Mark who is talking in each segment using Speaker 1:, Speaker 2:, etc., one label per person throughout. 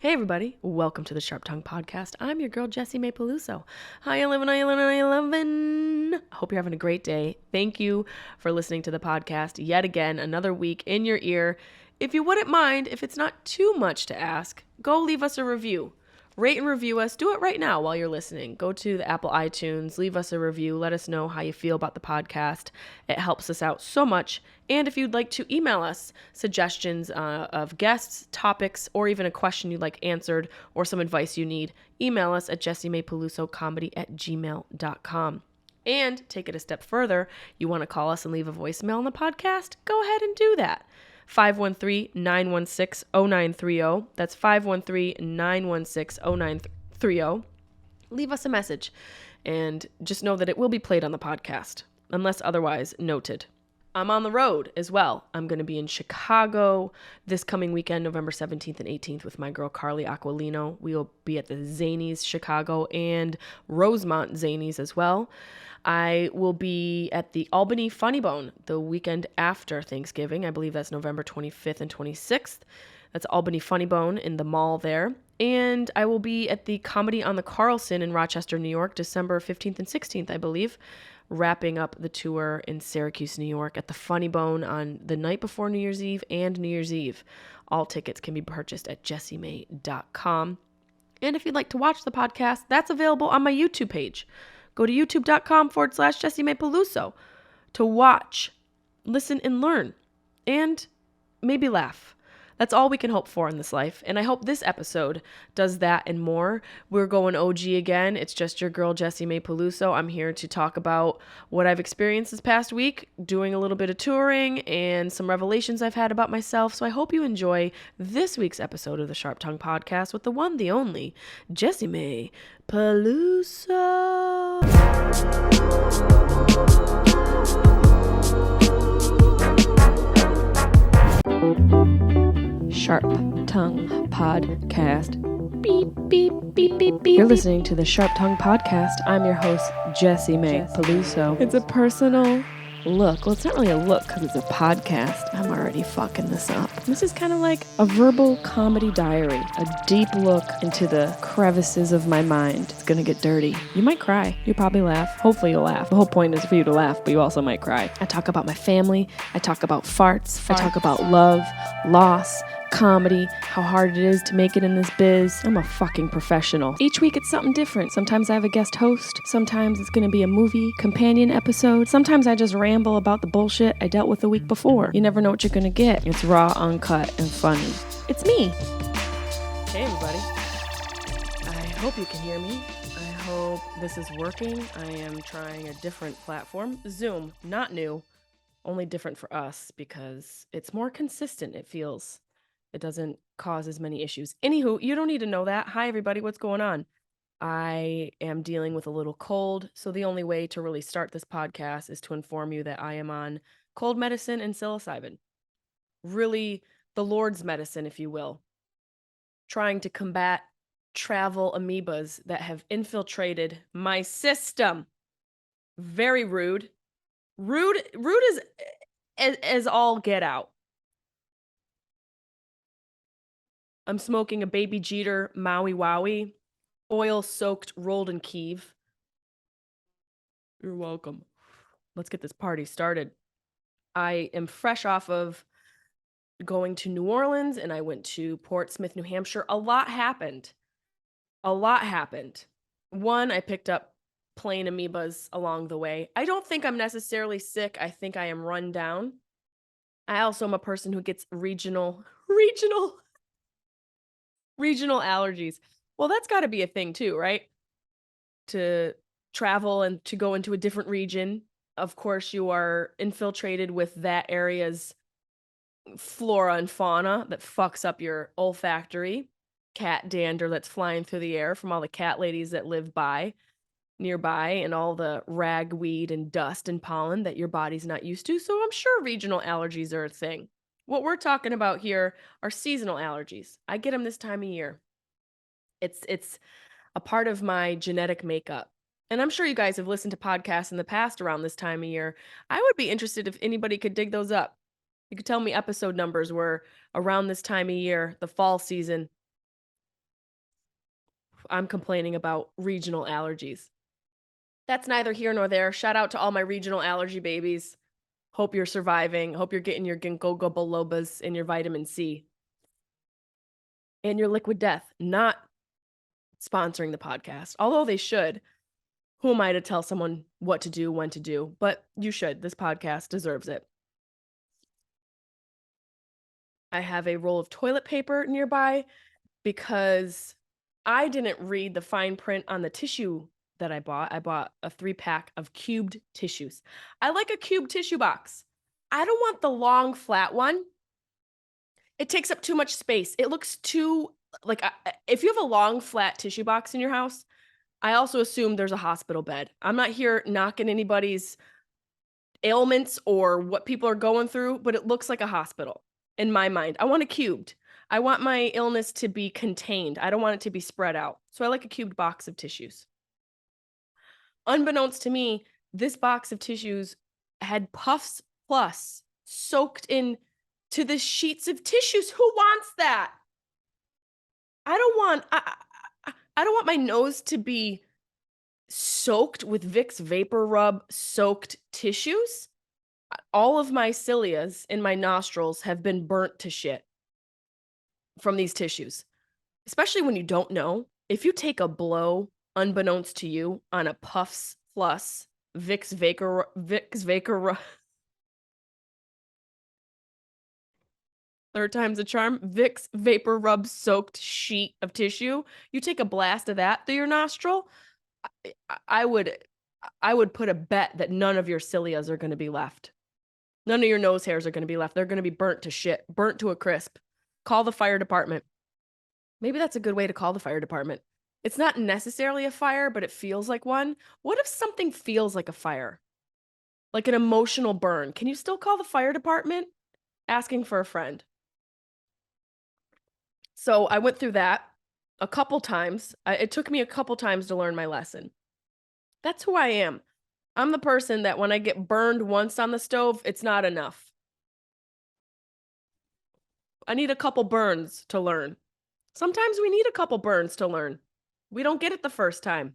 Speaker 1: Hey everybody, welcome to the Sharp Tongue Podcast. I'm your girl, Jessimae Peluso. How you living, how you living, how you living? I hope you're having a great day. Thank you for listening to the podcast yet again, another week in your ear. If you wouldn't mind, if it's not too much to ask, go leave us a review. Rate and review us. Do it right now while you're listening. Go to the Apple iTunes, leave us a review. Let us know how you feel about the podcast. It helps us out so much. And if you'd like to email us suggestions of guests, topics, or even a question you'd like answered or some advice you need, email us at JessimaePelusoComedy@gmail.com. And take it a step further, you want to call us and leave a voicemail on the podcast? Go ahead and do that. 513-916-0930. That's 513-916-0930. Leave us a message and just know that it will be played on the podcast, unless otherwise noted. I'm on the road as well. I'm going to be in Chicago this coming weekend, November 17th and 18th with my girl Carly Aquilino. We will be at the Zanies Chicago and Rosemont Zanies as well. I will be at the Albany Funny Bone the weekend after Thanksgiving. I believe that's November 25th and 26th. That's Albany Funny Bone in the mall there. And I will be at the Comedy on the Carlson in Rochester, New York, December 15th and 16th, I believe, wrapping up the tour in Syracuse, New York at the Funny Bone on the night before New Year's Eve and New Year's Eve. All tickets can be purchased at jessimae.com. And if you'd like to watch the podcast, that's available on my YouTube page. Go to youtube.com/JessimaePeluso to watch, listen, and learn, and maybe laugh. That's all we can hope for in this life, and I hope this episode does that and more. We're going OG again. It's just your girl, Jessimae Peluso. I'm here to talk about what I've experienced this past week, doing a little bit of touring, and some revelations I've had about myself. So I hope you enjoy this week's episode of the Sharp Tongue Podcast with the one, the only, Jessimae Peluso. Sharp Tongue Podcast. Beep, beep, beep, beep, beep. You're listening to the Sharp Tongue Podcast. I'm your host, Jessimae Peluso. It's a personal look. Well, it's not really a look because it's a podcast. I'm already fucking this up. This is kind of like a verbal comedy diary, a deep look into the crevices of my mind. It's gonna get dirty. You might cry. You'll probably laugh. Hopefully you'll laugh. The whole point is for you to laugh, but you also might cry. I talk about my family. I talk about farts. I talk about love, loss, comedy, how hard it is to make it in this biz. I'm a fucking professional. Each week it's something different. Sometimes I have a guest host. Sometimes it's gonna be a movie companion episode. Sometimes I just ramble about the bullshit I dealt with the week before. You never know what you're gonna get. It's raw, uncut, and funny. It's me. Hey everybody. I hope you can hear me. I hope this is working. I am trying a different platform. Zoom, not new, only different for us because it's more consistent, it feels. It doesn't cause as many issues. Anywho, you don't need to know that. Hi, everybody. What's going on? I am dealing with a little cold, so the only way to really start this podcast is to inform you that I am on cold medicine and psilocybin. Really, the Lord's medicine, if you will. Trying to combat travel amoebas that have infiltrated my system. Very rude. Rude as all get out. I'm smoking a Baby Jeter Maui Wowie, oil-soaked rolled in Kiev. You're welcome. Let's get this party started. I am fresh off of going to New Orleans, and I went to Portsmouth, New Hampshire. A lot happened. One, I picked up plain amoebas along the way. I don't think I'm necessarily sick. I think I am run down. I also am a person who gets regional allergies. Well, that's got to be a thing too, right? To travel and to go into a different region. Of course, you are infiltrated with that area's flora and fauna that fucks up your olfactory. Cat dander that's flying through the air from all the cat ladies that live nearby, and all the ragweed and dust and pollen that your body's not used to. So I'm sure regional allergies are a thing. What we're talking about here are seasonal allergies. I get them this time of year. It's a part of my genetic makeup. And I'm sure you guys have listened to podcasts in the past around this time of year. I would be interested if anybody could dig those up. You could tell me episode numbers were around this time of year, the fall season. I'm complaining about regional allergies. That's neither here nor there. Shout out to all my regional allergy babies. Hope you're surviving. Hope you're getting your ginkgo bilobas and your vitamin C. And your liquid death. Not sponsoring the podcast, although they should. Who am I to tell someone what to do, when to do? But you should. This podcast deserves it. I have a roll of toilet paper nearby because I didn't read the fine print on the tissue that I bought. I bought a 3-pack of cubed tissues. I like a cubed tissue box. I don't want the long, flat one. It takes up too much space. It looks too, like, if you have a long, flat tissue box in your house, I also assume there's a hospital bed. I'm not here knocking anybody's ailments or what people are going through, but it looks like a hospital in my mind. I want it cubed. I want my illness to be contained. I don't want it to be spread out. So I like a cubed box of tissues. Unbeknownst to me, this box of tissues had Puffs Plus soaked in to the sheets of tissues. Who wants that? I don't want my nose to be soaked with Vicks Vapor Rub soaked tissues. All of my cilias in my nostrils have been burnt to shit from these tissues. Especially when you don't know. If you take a blow, unbeknownst to you, on a Puffs Plus Vicks Vapor Rub, third time's a charm, Vicks Vapor Rub soaked sheet of tissue, you take a blast of that through your nostril, I would put a bet that none of your cilias are going to be left. None of your nose hairs are going to be left. They're going to be burnt to shit, burnt to a crisp. Call the fire department. Maybe that's a good way to call the fire department. It's not necessarily a fire, but it feels like one. What if something feels like a fire? Like an emotional burn. Can you still call the fire department? Asking for a friend. So I went through that a couple times. It took me a couple times to learn my lesson. That's who I am. I'm the person that when I get burned once on the stove, it's not enough. I need a couple burns to learn. Sometimes we need a couple burns to learn. We don't get it the first time.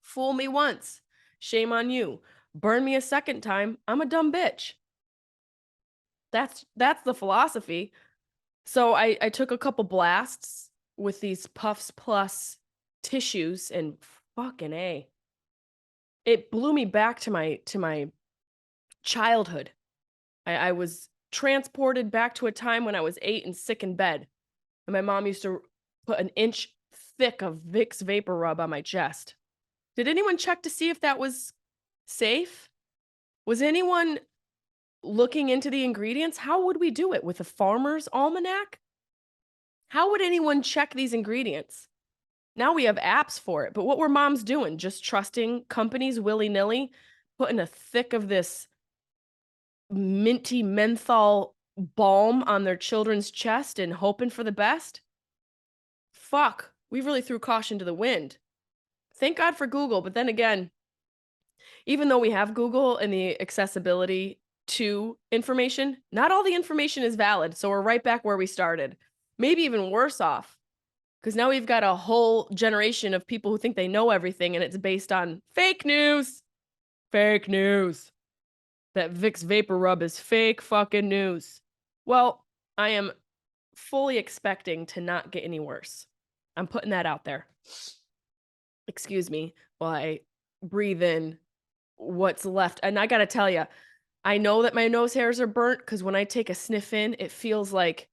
Speaker 1: Fool me once. Shame on you. Burn me a second time. I'm a dumb bitch. That's the philosophy. So I took a couple blasts with these Puffs Plus tissues and fucking A. It blew me back to my childhood. I was transported back to a time when I was 8 and sick in bed. And my mom used to put an inch thick of Vicks Vapor Rub on my chest. Did anyone check to see if that was safe? Was anyone looking into the ingredients? How would we do it? With a farmer's almanac? How would anyone check these ingredients? Now we have apps for it, but what were moms doing? Just trusting companies willy-nilly, putting a thick of this minty menthol balm on their children's chest and hoping for the best? Fuck, we really threw caution to the wind. Thank God for Google, but then again, even though we have Google and the accessibility to information, not all the information is valid, so we're right back where we started. Maybe even worse off, because now we've got a whole generation of people who think they know everything, and it's based on fake news. Fake news. That Vicks Vapor Rub is fake fucking news. Well, I am fully expecting to not get any worse. I'm putting that out there. Excuse me while I breathe in what's left. And I gotta tell you, I know that my nose hairs are burnt because when I take a sniff in, it feels like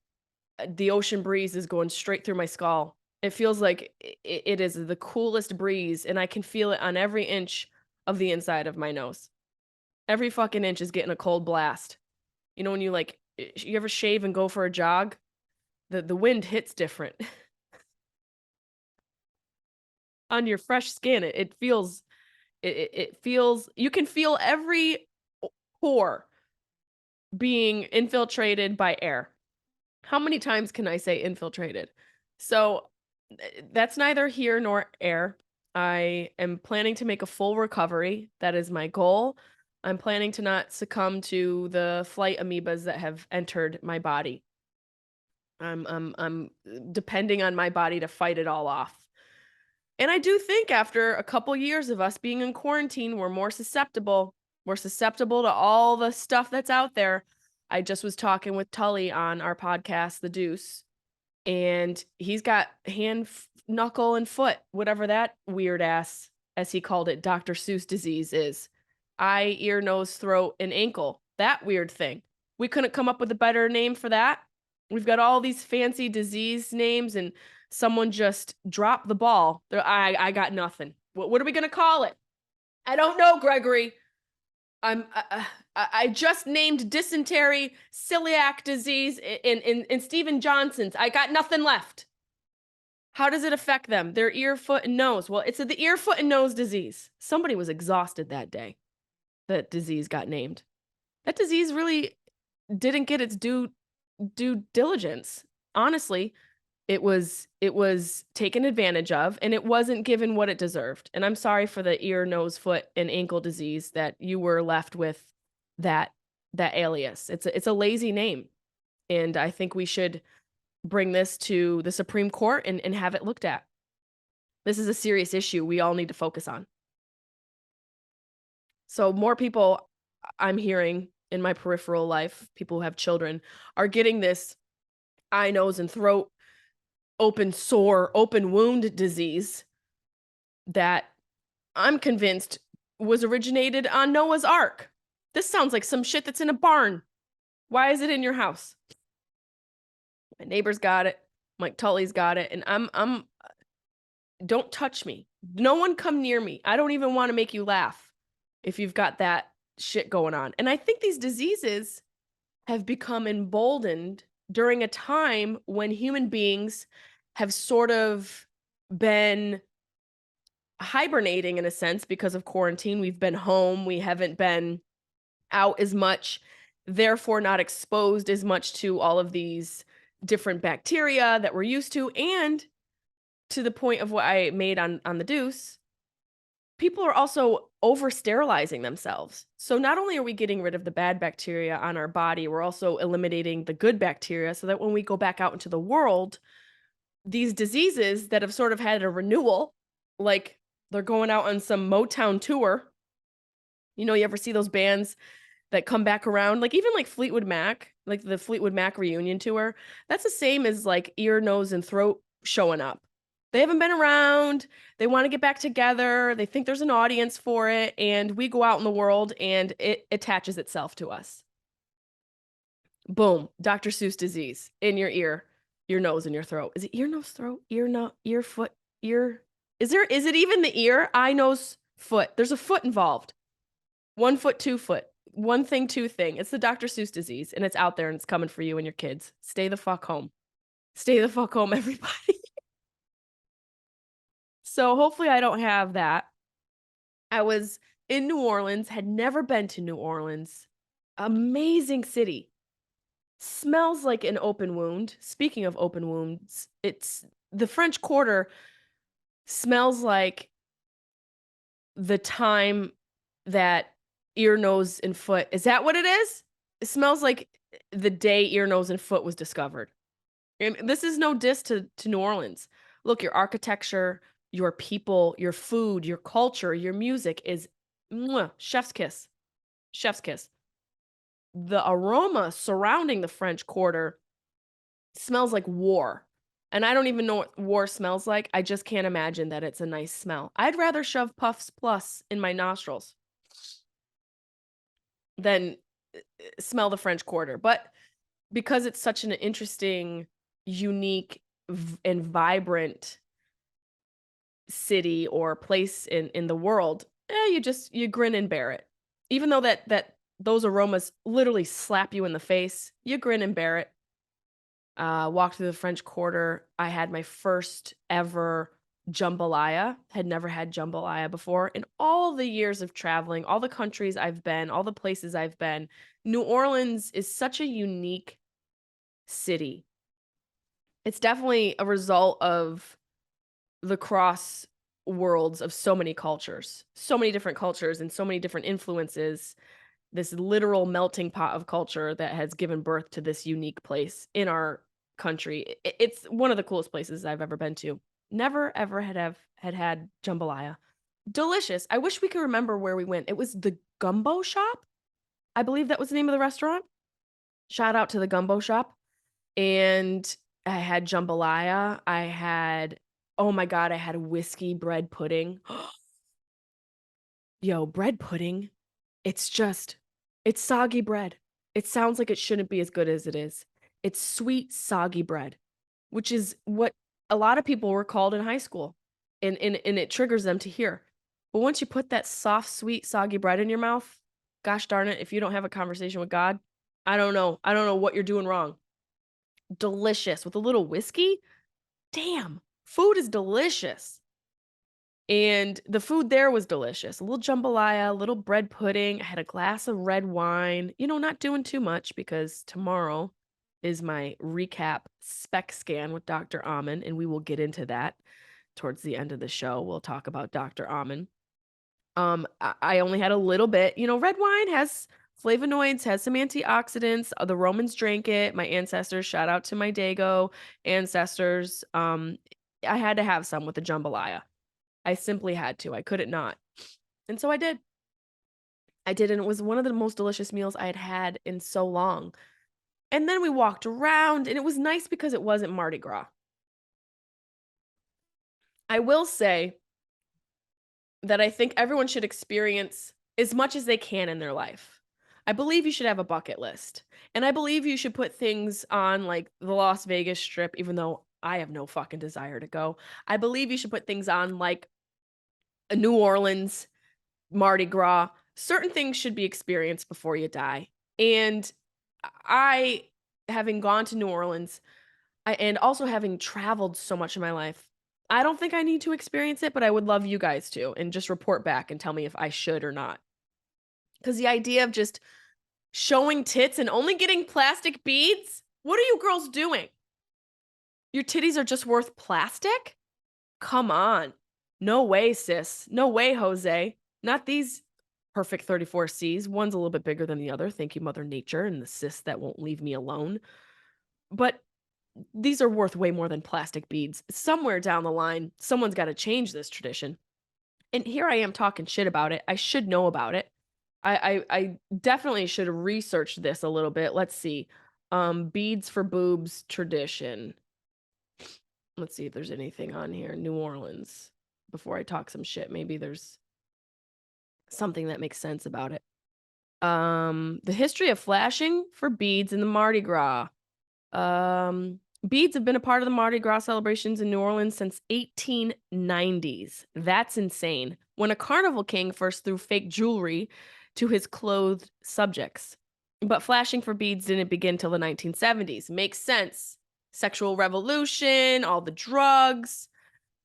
Speaker 1: the ocean breeze is going straight through my skull. It feels like it is the coolest breeze, and I can feel it on every inch of the inside of my nose. Every fucking inch is getting a cold blast. You know, when you you ever shave and go for a jog? The wind hits different. On your fresh skin, it feels, you can feel every pore being infiltrated by air. How many times can I say infiltrated? So that's neither here nor there. I am planning to make a full recovery. That is my goal. I'm planning to not succumb to the flight amoebas that have entered my body. I'm depending on my body to fight it all off. And I do think after a couple years of us being in quarantine, we're more susceptible. We're susceptible to all the stuff that's out there. I just was talking with Tully on our podcast, The Deuce, and he's got hand, knuckle, and foot, whatever that weird ass, as he called it, Dr. Seuss disease is. Eye, ear, nose, throat, and ankle. That weird thing. We couldn't come up with a better name for that. We've got all these fancy disease names, and someone just dropped the ball. I got nothing. What are we gonna call it? I don't know, Gregory. I just named dysentery, celiac disease, in Steven Johnson's. I got nothing left. How does it affect them? Their ear, foot, and nose. Well, it's the ear, foot, and nose disease. Somebody was exhausted that day. That disease got named. That disease really didn't get its due diligence. Honestly, it was taken advantage of, and it wasn't given what it deserved. And I'm sorry for the ear, nose, foot, and ankle disease that you were left with that alias. It's a lazy name. And I think we should bring this to the Supreme Court and have it looked at. This is a serious issue we all need to focus on. So more people I'm hearing in my peripheral life, people who have children, are getting this eye, nose, and throat open sore, open wound disease that I'm convinced was originated on Noah's Ark. This sounds like some shit that's in a barn. Why is it in your house? My neighbor's got it. Mike Tully's got it. And I'm don't touch me. No one come near me. I don't even want to make you laugh if you've got that shit going on. And I think these diseases have become emboldened during a time when human beings have sort of been hibernating in a sense because of quarantine. We've been home. We haven't been out as much, therefore not exposed as much to all of these different bacteria that we're used to. And to the point of what I made on The Deuce, people are also over sterilizing themselves. So not only are we getting rid of the bad bacteria on our body, we're also eliminating the good bacteria so that when we go back out into the world, these diseases that have sort of had a renewal, like they're going out on some Motown tour. You know, you ever see those bands that come back around? Like even like Fleetwood Mac, like the Fleetwood Mac reunion tour. That's the same as like ear, nose, and throat showing up. They haven't been around. They want to get back together. They think there's an audience for it. And we go out in the world and it attaches itself to us. Boom. Dr. Seuss disease in your ear, your nose, and your throat. Is it ear, nose, throat, ear, foot, ear? Is it even the ear? Eye, nose, foot. There's a foot involved. 1 foot, 2 foot. One thing, two thing. It's the Dr. Seuss disease, and it's out there and it's coming for you and your kids. Stay the fuck home. Stay the fuck home, everybody. So hopefully I don't have that. I was in New Orleans, had never been to New Orleans. Amazing city. Smells like an open wound. Speaking of open wounds, it's the French Quarter smells like the time that ear, nose, and foot. Is that what it is? It smells like the day ear, nose, and foot was discovered. And this is no diss to New Orleans. Look, your architecture, your people, your food, your culture, your music is chef's kiss. Chef's kiss. The aroma surrounding the French Quarter smells like war. And I don't even know what war smells like. I just can't imagine that it's a nice smell. I'd rather shove Puffs Plus in my nostrils than smell the French Quarter. But because it's such an interesting, unique, and vibrant city or place in the world, you grin and bear it. Even though that those aromas literally slap you in the face, you grin and bear it. Walked through the French Quarter. I had my first ever jambalaya. Had never had jambalaya before. In all the years of traveling, all the countries I've been, all the places I've been, New Orleans is such a unique city. It's definitely a result of the cross worlds of so many cultures, so many different cultures and so many different influences, this literal melting pot of culture that has given birth to this unique place in our country. It's one of the coolest places I've ever been to. Never, ever had jambalaya. Delicious. I wish we could remember where we went. It was the Gumbo Shop. I believe that was the name of the restaurant. Shout out to the Gumbo Shop. And I had jambalaya. Oh my God, I had whiskey bread pudding. Yo, bread pudding. It's soggy bread. It sounds like it shouldn't be as good as it is. It's sweet, soggy bread, which is what a lot of people were called in high school. And it triggers them to hear. But once you put that soft, sweet, soggy bread in your mouth, gosh darn it, if you don't have a conversation with God, I don't know. I don't know what you're doing wrong. Delicious with a little whiskey. Damn, food is delicious. And the food there was delicious. A little jambalaya, a little bread pudding. I had a glass of red wine. Not doing too much because tomorrow is my recap spec scan with Dr. Amen, and we will get into that towards the end of the show. We'll talk about Dr. Amen. I only had a little bit. Red wine has flavonoids, has some antioxidants. The Romans drank it. My ancestors, shout out to my Dago ancestors. I had to have some with the jambalaya. I simply had to. I couldn't not. And so I did. And it was one of the most delicious meals I had had in so long. And then we walked around, and it was nice because it wasn't Mardi Gras. I will say that I think everyone should experience as much as they can in their life. I believe you should have a bucket list. And I believe you should put things on like the Las Vegas Strip, even though I have no fucking desire to go. I believe you should put things on like New Orleans, Mardi Gras. Certain things should be experienced before you die. And I, having gone to New Orleans, and also having traveled so much in my life, I don't think I need to experience it, but I would love you guys to, and just report back and tell me if I should or not. Because the idea of just showing tits and only getting plastic beads, what are you girls doing? Your titties are just worth plastic? Come on. No way, sis. No way, Jose. Not these perfect 34Cs. One's a little bit bigger than the other. Thank you, Mother Nature, and the cis that won't leave me alone. But these are worth way more than plastic beads. Somewhere down the line, someone's got to change this tradition. And here I am talking shit about it. I should know about it. I definitely should have researched this a little bit. Let's see. Beads for boobs tradition. Let's see if there's anything on here. New Orleans. Before I talk some shit, maybe there's something that makes sense about it. The history of flashing for beads in the Mardi Gras. Beads have been a part of the Mardi Gras celebrations in New Orleans since 1890s. That's insane. When a carnival king first threw fake jewelry to his clothed subjects. But flashing for beads didn't begin till the 1970s. Makes sense. Sexual revolution, all the drugs.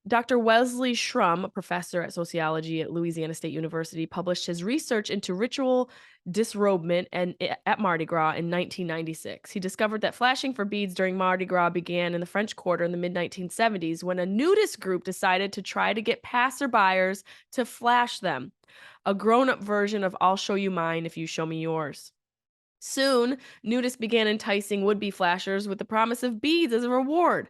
Speaker 1: Dr. Wesley Shrum, a professor at sociology at Louisiana State University, published his research into ritual disrobement at Mardi Gras in 1996. He discovered that flashing for beads during Mardi Gras began in the French Quarter in the mid-1970s when a nudist group decided to try to get passerbyers to flash them. A grown-up version of I'll show you mine if you show me yours. Soon, nudists began enticing would-be flashers with the promise of beads as a reward.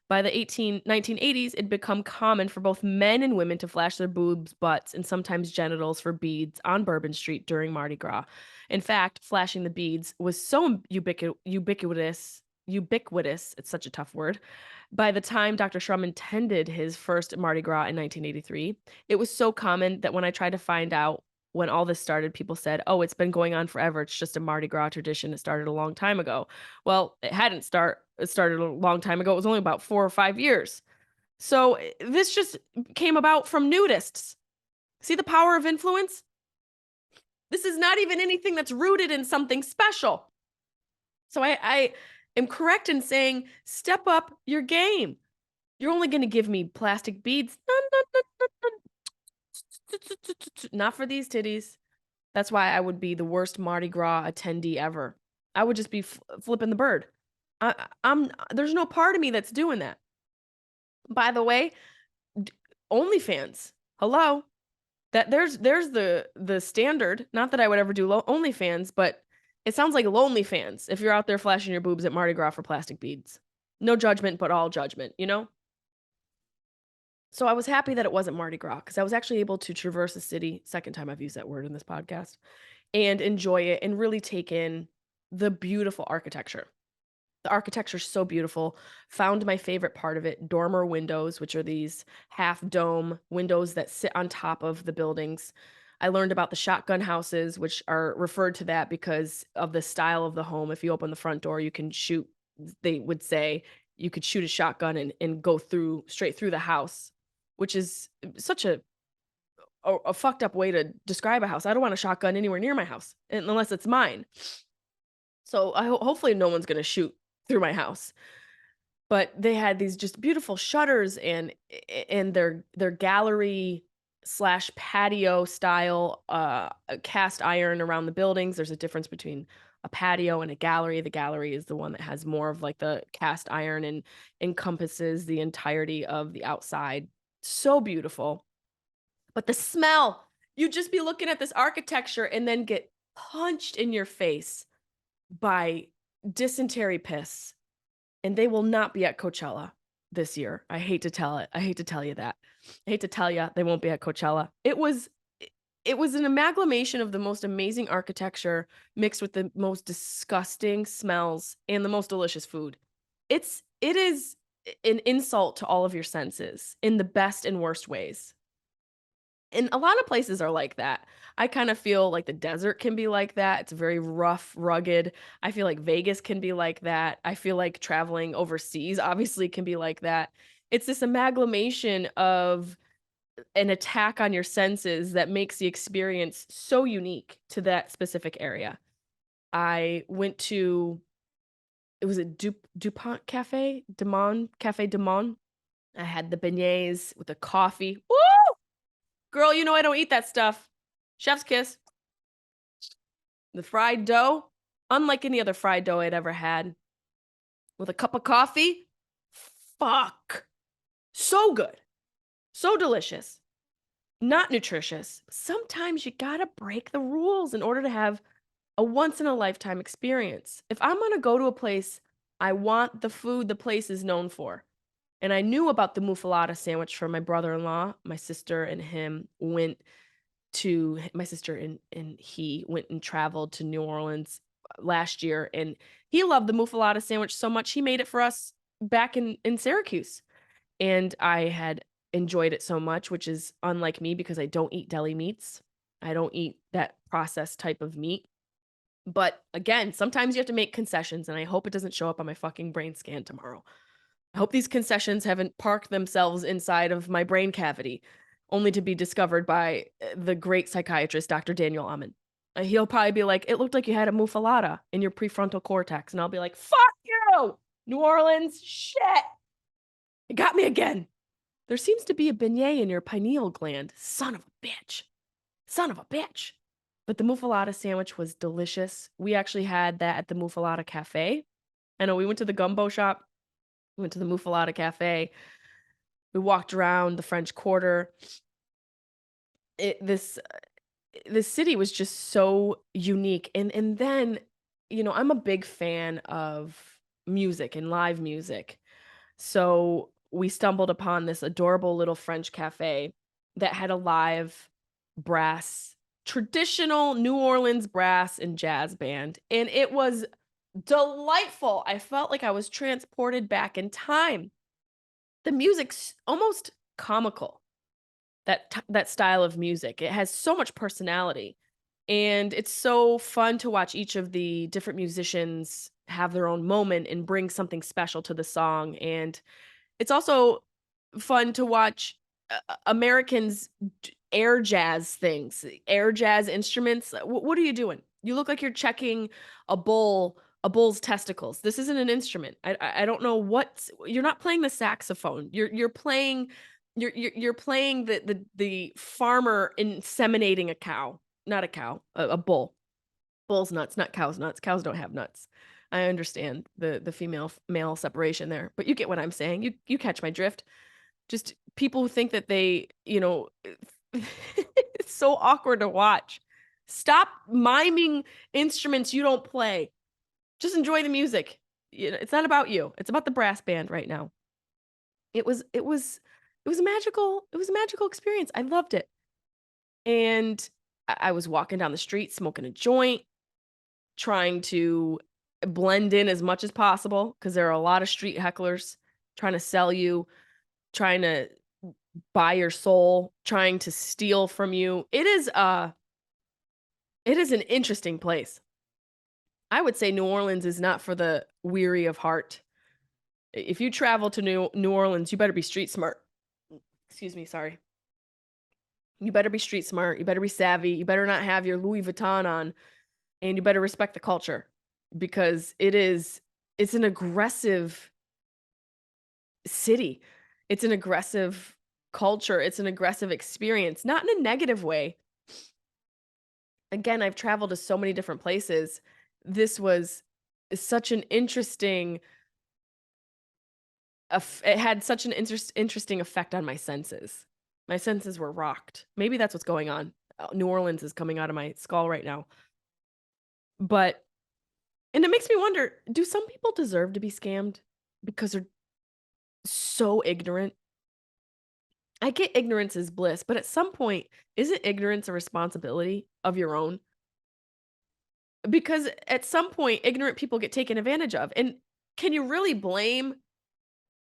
Speaker 1: By the 1980s, it'd become common for both men and women to flash their boobs, butts, and sometimes genitals for beads on Bourbon Street during Mardi Gras. In fact, flashing the beads was so ubiquitous, it's such a tough word. By the time Dr. Shrum attended his first Mardi Gras in 1983, it was so common that when I tried to find out when all this started, people said, oh, it's been going on forever. It's just a Mardi Gras tradition. It started a long time ago. Well, it started a long time ago. It was only about 4 or 5 years. So this just came about from nudists. See the power of influence? This is not even anything that's rooted in something special. So I am correct in saying, step up your game. You're only going to give me plastic beads. Not for these titties. That's why I would be the worst Mardi Gras attendee ever. I would just be flipping the bird. There's no part of me that's doing that. By the way, OnlyFans. Hello. That there's the standard. Not that I would ever do OnlyFans, but it sounds like lonely fans if you're out there flashing your boobs at Mardi Gras for plastic beads. No judgment, but all judgment, you know? So I was happy that it wasn't Mardi Gras because I was actually able to traverse the city, second time I've used that word in this podcast, and enjoy it and really take in the beautiful architecture. The architecture is so beautiful. Found my favorite part of it, dormer windows, which are these half dome windows that sit on top of the buildings. I learned about the shotgun houses, which are referred to that because of the style of the home. If you open the front door, you can shoot, they would say you could shoot a shotgun and go through straight through the house, which is such a fucked up way to describe a house. I don't want a shotgun anywhere near my house unless it's mine. So hopefully no one's gonna shoot through my house. But they had these just beautiful shutters and their gallery slash patio style cast iron around the buildings. There's a difference between a patio and a gallery. The gallery is the one that has more of like the cast iron and encompasses the entirety of the outside. So beautiful. But the smell, you'd just be looking at this architecture and then get punched in your face by dysentery piss, and they will not be at Coachella this year. I hate to tell it. I hate to tell you that. I hate to tell you they won't be at Coachella. It was an amalgamation of the most amazing architecture mixed with the most disgusting smells and the most delicious food. It is an insult to all of your senses in the best and worst ways. And a lot of places are like that. I kind of feel like the desert can be like that. It's very rough, rugged. I feel like Vegas can be like that. I feel like traveling overseas obviously can be like that. It's this amalgamation of an attack on your senses that makes the experience so unique to that specific area. I went to, it was a DuPont Cafe, Demon, Cafe Demon. I had the beignets with the coffee. Woo! Girl, you know I don't eat that stuff. Chef's kiss. The fried dough, unlike any other fried dough I'd ever had, with a cup of coffee. Fuck. So good. So delicious. Not nutritious. Sometimes you gotta break the rules in order to have a once in a lifetime experience. If I'm gonna go to a place, I want the food the place is known for. And I knew about the muffalata sandwich from my brother-in-law. My sister and him went to my sister and he went and traveled to New Orleans last year, and he loved the muffalata sandwich so much he made it for us back in Syracuse. And I had enjoyed it so much, which is unlike me because I don't eat deli meats. I don't eat that processed type of meat. But again, sometimes you have to make concessions, and I hope it doesn't show up on my fucking brain scan tomorrow. I hope these concessions haven't parked themselves inside of my brain cavity, only to be discovered by the great psychiatrist, Dr. Daniel Amen. He'll probably be like, it looked like you had a muffalata in your prefrontal cortex. And I'll be like, fuck you, New Orleans, shit. It got me again. There seems to be a beignet in your pineal gland. Son of a bitch. Son of a bitch. But the muffalata sandwich was delicious. We actually had that at the Muffalata Cafe. I know we went to the gumbo shop. We went to the Muffalata Cafe. We walked around the French Quarter. This city was just so unique. And then, I'm a big fan of music and live music. So we stumbled upon this adorable little French cafe that had a live brass, traditional New Orleans brass and jazz band. And it was delightful. I felt like I was transported back in time. The music's almost comical. That style of music. It has so much personality, and it's so fun to watch each of the different musicians have their own moment and bring something special to the song, and it's also fun to watch Americans air jazz things, air jazz instruments. What are you doing? You look like you're checking a bull's testicles. This isn't an instrument. I don't know what you're not playing the saxophone. You're playing you're playing the farmer inseminating a cow, not a cow, a bull. Bull's nuts, not cow's nuts. Cows don't have nuts. I understand the female male separation there, but you get what I'm saying. You catch my drift. Just people who think that it's so awkward to watch. Stop miming instruments you don't play. Just enjoy the music. It's not about you. It's about the brass band right now. It was it was a magical experience. I loved it. And I was walking down the street smoking a joint, trying to blend in as much as possible because there are a lot of street hecklers trying to sell you, trying to buy your soul, trying to steal from you. It is an interesting place. I would say New Orleans is not for the weary of heart. If you travel to New Orleans, you better be street smart. Excuse me, sorry. You better be street smart. You better be savvy. You better not have your Louis Vuitton on, and you better respect the culture because it's an aggressive city. It's an aggressive culture. It's an aggressive experience, not in a negative way. Again, I've traveled to so many different places. This was such an interesting it had such an interesting effect on my senses. My senses were rocked. Maybe that's what's going on. New Orleans is coming out of my skull right now. But and it makes me wonder, do some people deserve to be scammed because they're so ignorant? I get ignorance is bliss, but at some point, isn't ignorance a responsibility of your own? Because at some point, ignorant people get taken advantage of. And can you really blame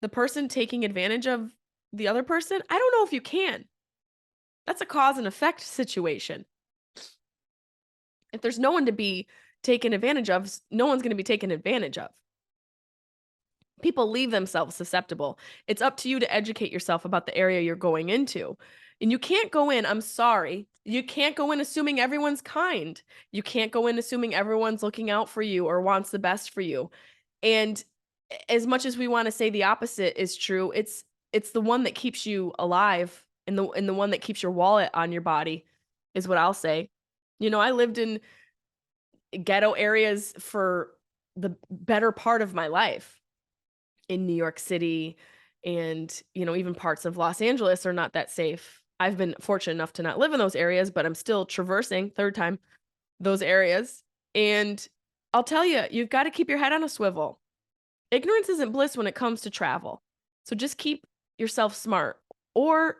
Speaker 1: the person taking advantage of the other person? I don't know if you can. That's a cause and effect situation. If there's no one to be taken advantage of, no one's going to be taken advantage of. People leave themselves susceptible. It's up to you to educate yourself about the area you're going into. And you can't go in, I'm sorry, you can't go in assuming everyone's kind. You can't go in assuming everyone's looking out for you or wants the best for you. And as much as we want to say the opposite is true, it's the one that keeps you alive and the one that keeps your wallet on your body is what I'll say. You know, I lived in ghetto areas for the better part of my life in New York City and, you know, even parts of Los Angeles are not that safe. I've been fortunate enough to not live in those areas, but I'm still traversing, third time, those areas. And I'll tell you, you've got to keep your head on a swivel. Ignorance isn't bliss when it comes to travel. So just keep yourself smart or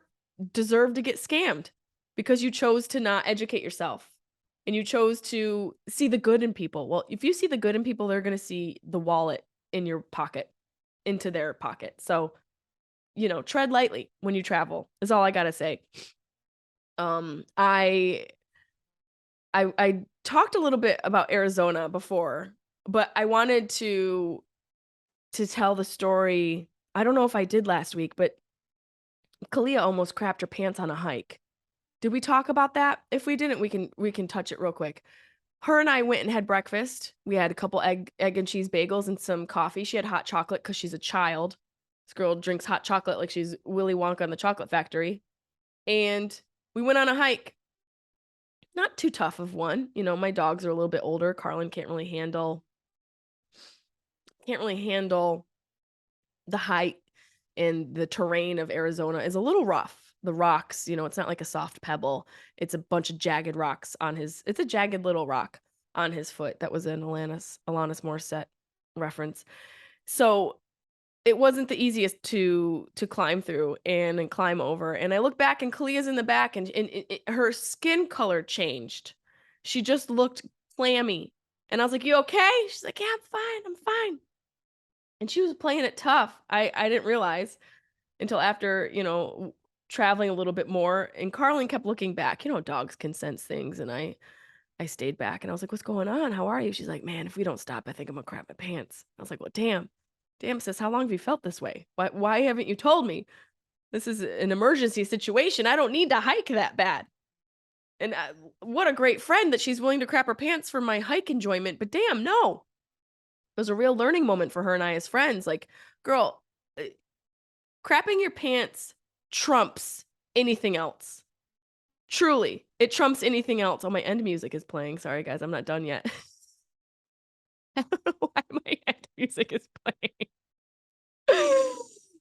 Speaker 1: deserve to get scammed because you chose to not educate yourself and you chose to see the good in people. Well, if you see the good in people, they're going to see the wallet in your pocket into their pocket. So, you know, tread lightly when you travel is all I got to say. I talked a little bit about Arizona before, but I wanted to tell the story. I don't know if I did last week, but Kalia almost crapped her pants on a hike. Did we talk about that? If we didn't, we can touch it real quick. Her and I went and had breakfast. We had a couple egg and cheese bagels and some coffee. She had hot chocolate because she's a child. This girl drinks hot chocolate like she's Willy Wonka in the Chocolate Factory. And we went on a hike. Not too tough of one. You know, my dogs are a little bit older. Carlin can't really handle the height, and the terrain of Arizona is a little rough. The rocks, you know, it's not like a soft pebble. It's a bunch of jagged rocks on it's a jagged little rock on his foot. That was an Alanis Morissette reference. So it wasn't the easiest to climb through and climb over. And I look back and Kalia's in the back and her skin color changed. She just looked clammy. And I was like, "You okay?" She's like, "Yeah, I'm fine." And she was playing it tough. I didn't realize until after, you know, traveling a little bit more. And Carlin kept looking back. You know, dogs can sense things. And I stayed back and I was like, "What's going on? How are you?" She's like, "Man, if we don't stop, I think I'm gonna crap my pants." I was like, "Well, damn. Damn, sis, how long have you felt this way? Why haven't you told me? This is an emergency situation. I don't need to hike that bad." And what a great friend that she's willing to crap her pants for my hike enjoyment. But damn, no. It was a real learning moment for her and I as friends. Like, girl, crapping your pants trumps anything else. Truly, it trumps anything else. Oh, my end music is playing. Sorry, guys, I'm not done yet. I don't know why my end music is playing.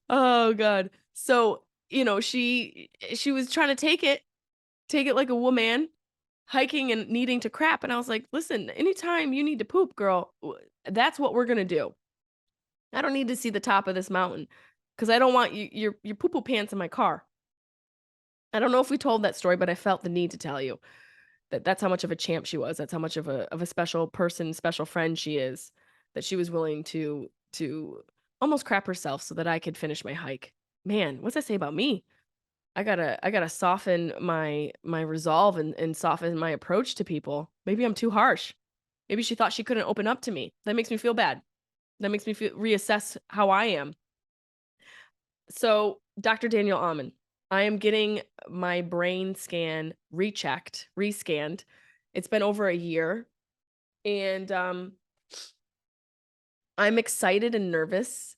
Speaker 1: Oh God. So, you know, she was trying to take it like a woman, hiking and needing to crap. And I was like, "Listen, anytime you need to poop, girl, that's what we're gonna do. I don't need to see the top of this mountain. because I don't want your poo-poo pants in my car. I don't know if we told that story, but I felt the need to tell you that that's how much of a champ she was. That's how much of a special person, special friend she is, that she was willing to almost crap herself so that I could finish my hike. Man, what's that say about me? I gotta soften my resolve and soften my approach to people. Maybe I'm too harsh. Maybe she thought she couldn't open up to me. That makes me feel bad. That makes me feel reassess how I am. So, Dr. Daniel Amen, I am getting my brain scan rechecked, rescanned. It's been over a year, and I'm excited and nervous,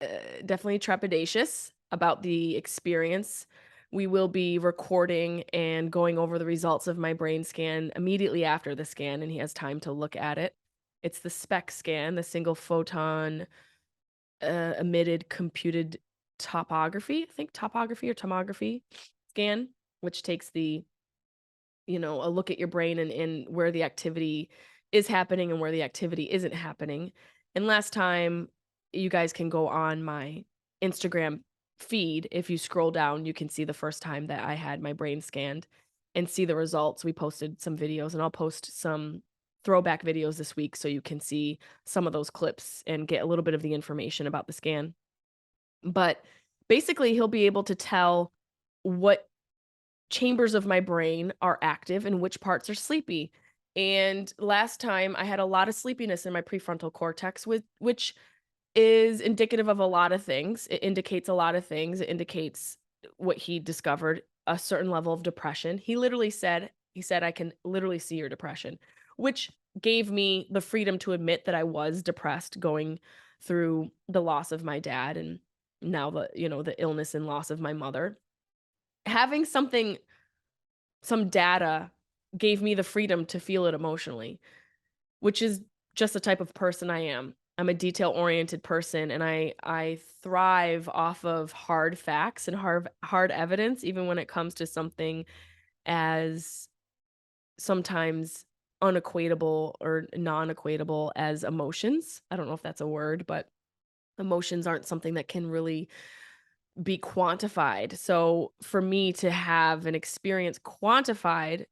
Speaker 1: definitely trepidatious about the experience. We will be recording and going over the results of my brain scan immediately after the scan, and he has time to look at it. It's the SPEC scan, the single photon emitted computed topography, I think topography or tomography scan, which takes a look at your brain and where the activity is happening and where the activity isn't happening. And last time, you guys can go on my Instagram feed. If you scroll down, you can see the first time that I had my brain scanned and see the results. We posted some videos, and I'll post some throwback videos this week so you can see some of those clips and get a little bit of the information about the scan. But basically, he'll be able to tell what chambers of my brain are active and which parts are sleepy. And last time I had a lot of sleepiness in my prefrontal cortex, which is indicative of a lot of things. It indicates a lot of things. It indicates what he discovered, a certain level of depression. He said, I can literally see your depression, which gave me the freedom to admit that I was depressed going through the loss of my dad and now the illness and loss of my mother. Having some data gave me the freedom to feel it emotionally, which is just the type of person I am. I'm a detail-oriented person, and I thrive off of hard facts and hard evidence, even when it comes to something as sometimes unequatable or non-equatable as emotions. I don't know if that's a word, but emotions aren't something that can really be quantified. So for me to have an experience quantified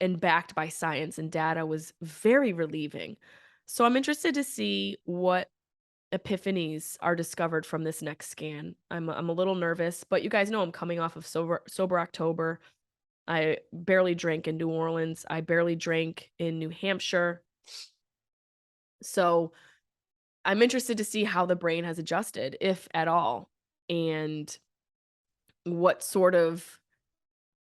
Speaker 1: and backed by science and data was very relieving. So I'm interested to see what epiphanies are discovered from this next scan. I'm a little nervous, but you guys know I'm coming off of sober October. I barely drank in New Orleans. I barely drank in New Hampshire. So I'm interested to see how the brain has adjusted, if at all, and what sort of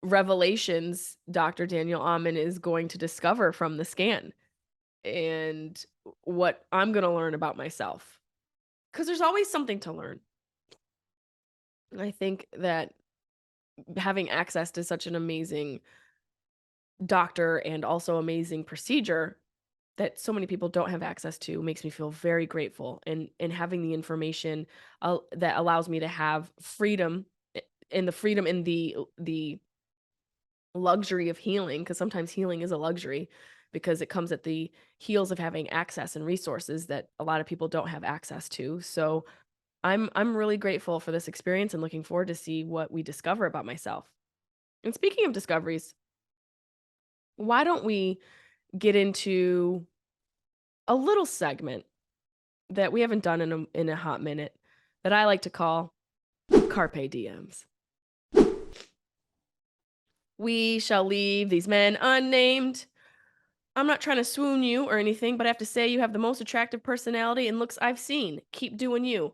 Speaker 1: revelations Dr. Daniel Amen is going to discover from the scan and what I'm going to learn about myself. Because there's always something to learn. And I think that having access to such an amazing doctor and also amazing procedure that so many people don't have access to makes me feel very grateful. And having the information that allows me to have freedom and the freedom in the luxury of healing, because sometimes healing is a luxury because it comes at the heels of having access and resources that a lot of people don't have access to. So I'm really grateful for this experience and looking forward to see what we discover about myself. And speaking of discoveries, why don't we get into a little segment that we haven't done in a hot minute that I like to call Carpe DMs. We shall leave these men unnamed. I'm not trying to swoon you or anything, but I have to say you have the most attractive personality and looks I've seen. Keep doing you.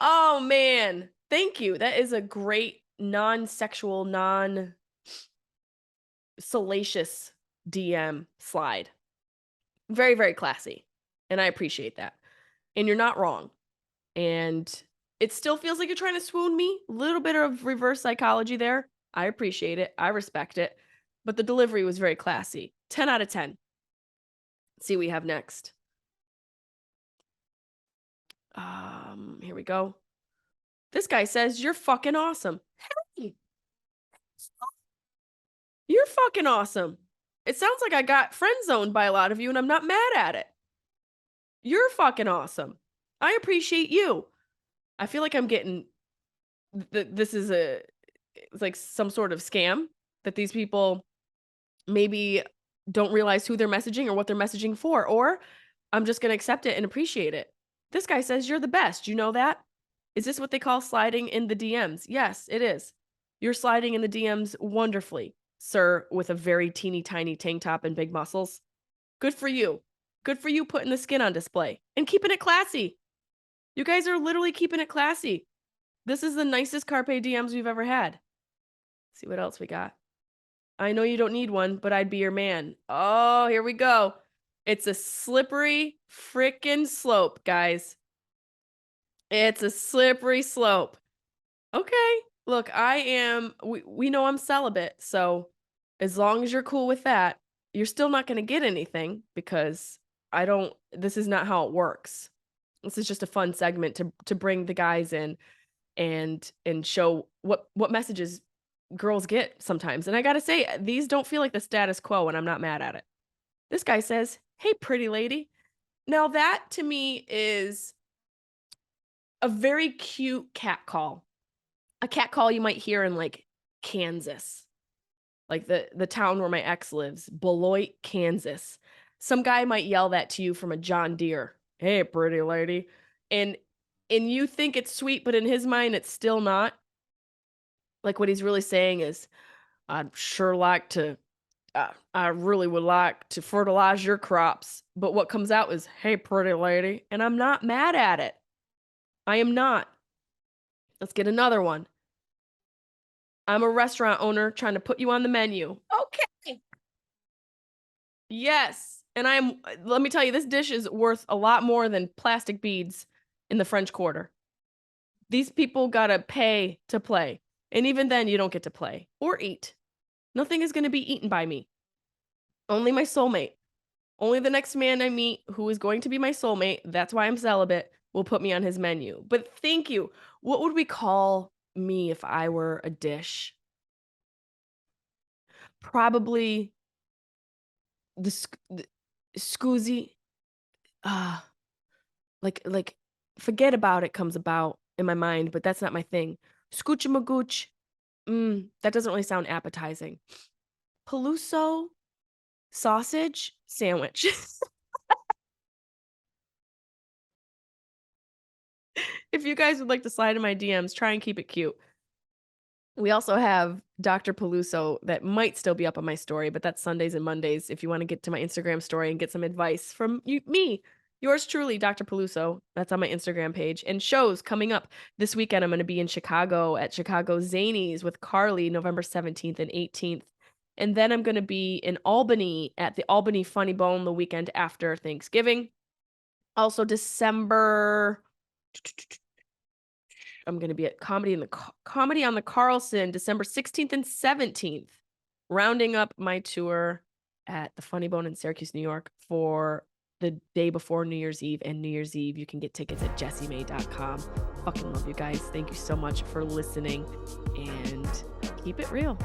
Speaker 1: Oh man, thank you. That is a great non-sexual, non-salacious DM slide. Very, very classy. And I appreciate that. And you're not wrong. And it still feels like you're trying to swoon me. A little bit of reverse psychology there. I appreciate it. I respect it. But the delivery was very classy. 10 out of 10. Let's see what we have next. Here we go. This guy says, "You're fucking awesome." Hey, you're fucking awesome. It sounds like I got friend zoned by a lot of you and I'm not mad at it. You're fucking awesome. I appreciate you. I feel like I'm getting this is it's like some sort of scam that these people maybe don't realize who they're messaging or what they're messaging for, or I'm just going to accept it and appreciate it. This guy says you're the best. You know that? Is this what they call sliding in the DMs? Yes, it is. You're sliding in the DMs wonderfully, sir, with a very teeny tiny tank top and big muscles. Good for you. Good for you putting the skin on display and keeping it classy. You guys are literally keeping it classy. This is the nicest Carpe DMs we've ever had. Let's see what else we got. I know you don't need one, but I'd be your man. Oh, here we go. It's a slippery frickin' slope, guys. It's a slippery slope. Okay. Look, we know I'm celibate, so as long as you're cool with that, you're still not going to get anything because this is not how it works. This is just a fun segment to bring the guys in and show what messages girls get sometimes. And I got to say, these don't feel like the status quo, and I'm not mad at it. This guy says, "Hey, pretty lady." Now that to me is a very cute cat call. A cat call you might hear in like Kansas, like the town where my ex lives, Beloit, Kansas. Some guy might yell that to you from a John Deere. "Hey, pretty lady." And you think it's sweet, but in his mind, it's still not. Like what he's really saying is, "I'd sure like to, I really would like to fertilize your crops." But what comes out is, "Hey, pretty lady." And I'm not mad at it. I am not. Let's get another one. "I'm a restaurant owner trying to put you on the menu." Okay. Yes. And let me tell you, this dish is worth a lot more than plastic beads in the French Quarter. These people gotta pay to play. And even then, you don't get to play or eat. Nothing is gonna be eaten by me. Only my soulmate. Only the next man I meet who is going to be my soulmate, that's why I'm celibate, will put me on his menu. But thank you. What would we call me if I were a dish? Probably the scoozy. Ah, like forget about it comes about in my mind, but that's not my thing. Scoochimagooch. That doesn't really sound appetizing. Peluso sausage sandwich. If you guys would like to slide in my DMs, try and keep it cute. We also have Dr. Peluso that might still be up on my story, but that's Sundays and Mondays if you want to get to my Instagram story and get some advice from me. Yours truly, Dr. Peluso. That's on my Instagram page. And shows coming up this weekend. I'm going to be in Chicago at Chicago Zanies with Carly, November 17th and 18th. And then I'm going to be in Albany at the Albany Funny Bone the weekend after Thanksgiving. Also, December, I'm going to be at Comedy on the Carlson, December 16th and 17th, rounding up my tour at the Funny Bone in Syracuse, New York for the day before New Year's Eve and New Year's Eve. You can get tickets at jessimae.com. Fucking love you guys. Thank you so much for listening and keep it real.